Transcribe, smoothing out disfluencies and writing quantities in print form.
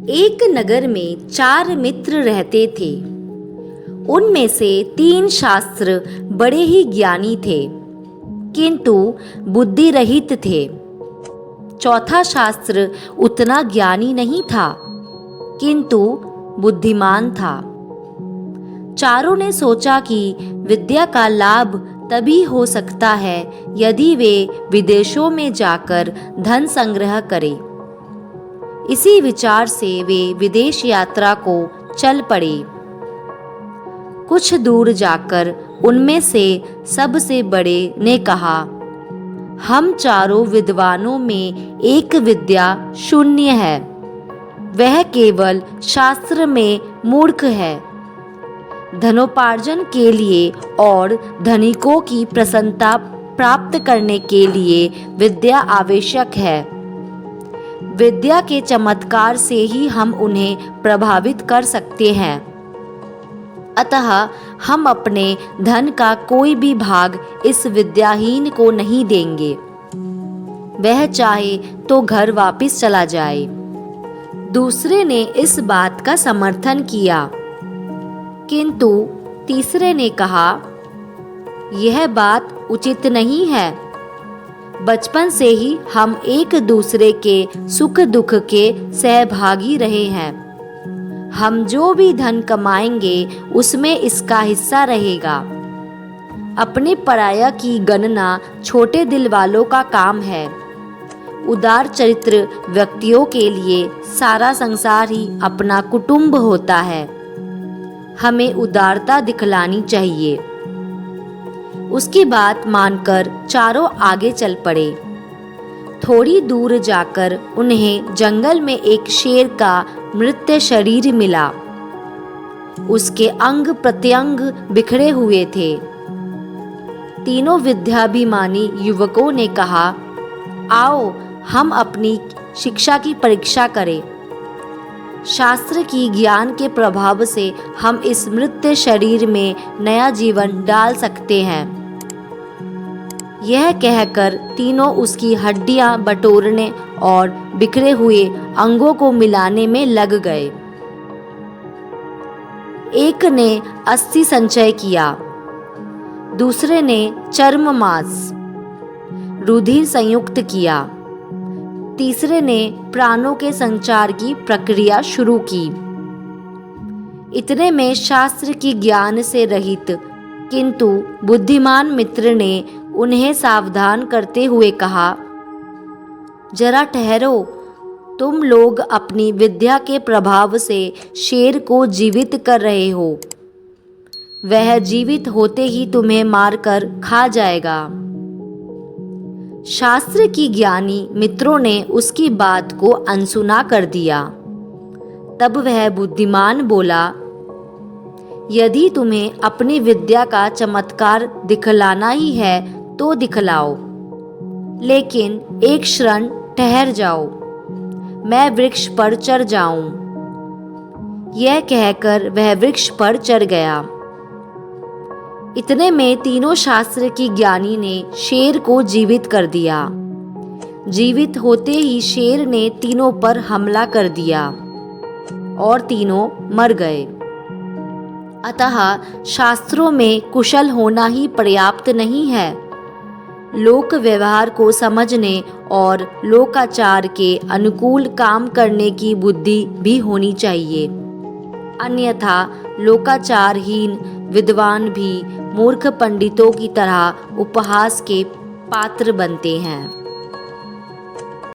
एक नगर में 4 मित्र रहते थे। उनमें से 3 शास्त्र बड़े ही ज्ञानी थे, किंतु बुद्धि रहित थे। चौथा शास्त्र उतना ज्ञानी नहीं था, किंतु बुद्धिमान था। चारों ने सोचा कि विद्या का लाभ तभी हो सकता है यदि वे विदेशों में जाकर धन संग्रह करें। इसी विचार से वे विदेश यात्रा को चल पड़े। कुछ दूर जाकर उनमें से सबसे बड़े ने कहा, हम चारों विद्वानों में एक विद्या शून्य है, वह केवल शास्त्र में मूर्ख है। धनोपार्जन के लिए और धनिकों की प्रसन्नता प्राप्त करने के लिए विद्या आवश्यक है। विद्या के चमत्कार से ही हम उन्हें प्रभावित कर सकते हैं। अतः हम अपने धन का कोई भी भाग इस विद्याहीन को नहीं देंगे, वह चाहे तो घर वापस चला जाए। दूसरे ने इस बात का समर्थन किया, किंतु तीसरे ने कहा, यह बात उचित नहीं है। बचपन से ही हम एक दूसरे के सुख दुख के सहभागी रहे हैं। हम जो भी धन कमाएंगे उसमें इसका हिस्सा रहेगा। अपने पराया की गणना छोटे दिल वालों का काम है। उदार चरित्र व्यक्तियों के लिए सारा संसार ही अपना कुटुंब होता है। हमें उदारता दिखलानी चाहिए। उसकी बात मानकर चारों आगे चल पड़े। थोड़ी दूर जाकर उन्हें जंगल में एक शेर का मृत शरीर मिला। उसके अंग प्रत्यंग बिखरे हुए थे। तीनों विद्याभिमानी युवकों ने कहा, आओ हम अपनी शिक्षा की परीक्षा करें। शास्त्र की ज्ञान के प्रभाव से हम इस मृत शरीर में नया जीवन डाल सकते हैं। यह कहकर तीनों उसकी हड्डियां बटोरने और बिखरे हुए अंगों को मिलाने में लग गए। एक ने अस्थि संचय किया, दूसरे ने चर्म मांस, रुधिर संयुक्त किया, तीसरे ने प्राणों के संचार की प्रक्रिया शुरू की। इतने में शास्त्र की ज्ञान से रहित किंतु बुद्धिमान मित्र ने उन्हें सावधान करते हुए कहा, जरा ठहरो, तुम लोग अपनी विद्या के प्रभाव से शेर को जीवित कर रहे हो। वह जीवित होते ही तुम्हें मारकर खा जाएगा। शास्त्र की ज्ञानी मित्रों ने उसकी बात को अनसुना कर दिया। तब वह बुद्धिमान बोला, यदि तुम्हें अपनी विद्या का चमत्कार दिखलाना ही है तो दिखलाओ, लेकिन एक क्षण ठहर जाओ, मैं वृक्ष पर चढ़ जाऊं। यह कहकर वह वृक्ष पर चढ़ गया। इतने में तीनों शास्त्र की ज्ञानी ने शेर को जीवित कर दिया। जीवित होते ही शेर ने तीनों पर हमला कर दिया और तीनों मर गए। अतः शास्त्रों में कुशल होना ही पर्याप्त नहीं है। लोक व्यवहार को समझने और लोकाचार के अनुकूल काम करने की बुद्धि भी होनी चाहिए। अन्यथा लोकाचारहीन विद्वान भी मूर्ख पंडितों की तरह उपहास के पात्र बनते हैं।